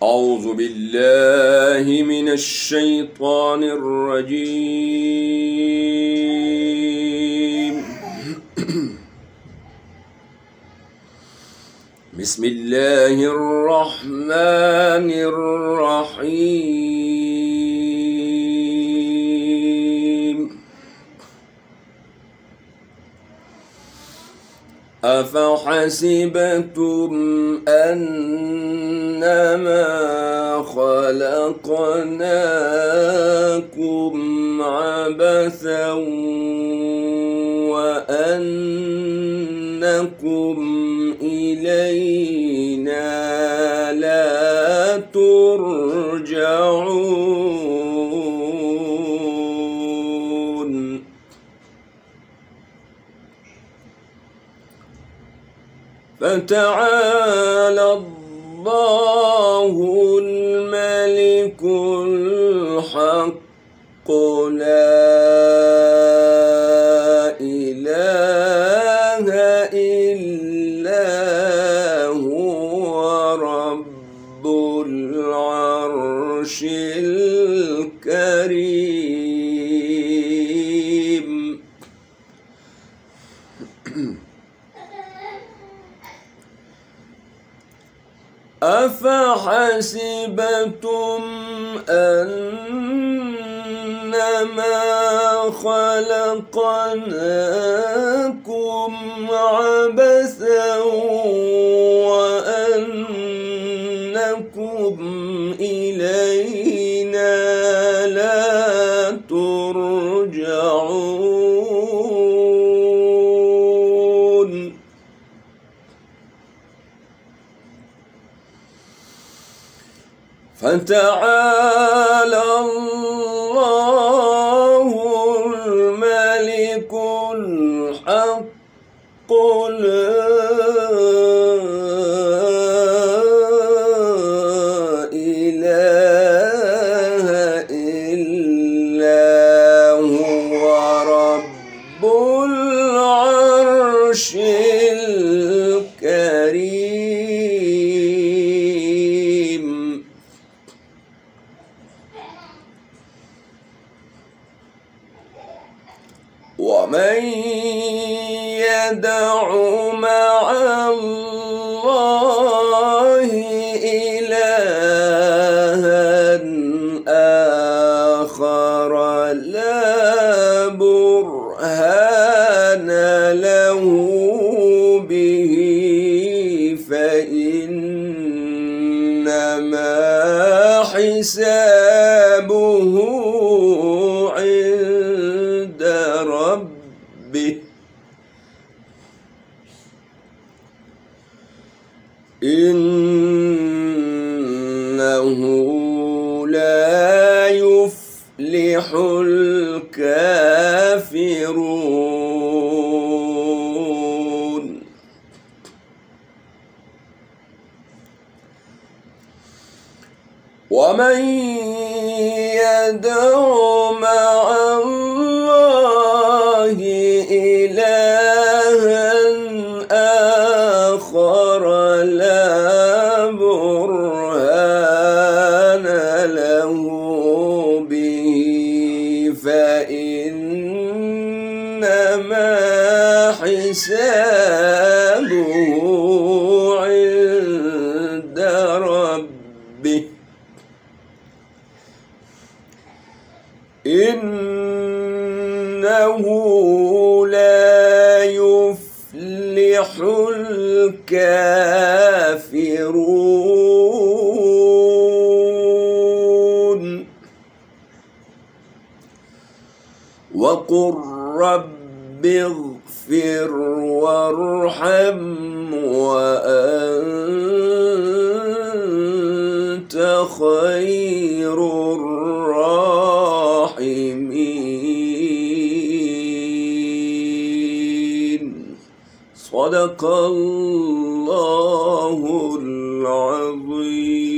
أعوذ بالله من الشيطان الرجيم. بسم الله الرحمن الرحيم. أفحسبتم أنما خلقناكم عبثا وأنكم إلينا لا ترجعون. فتعالى الله الملك الحق لا إله إلا هو رب العرش الكريم. أفحسبتم أنما خلقناكم عبثا وأنكم إلينا لا ترجعون. فتعالى الله الملك الحق لا إله إلا هو رب العرش الكريم. ومن يدع مع الله إلها آخر لا برهان له به فإنما حسابه عند ربه إنه لا يفلح الكافرون. ومن يدع مع الله إلها آخر لا برهان له به فإنما حسابه عند ربه إنه لا يفلح الكافرون. وقل رب اغفر وارحم وأنت خير الراحمين. صدق الله العظيم.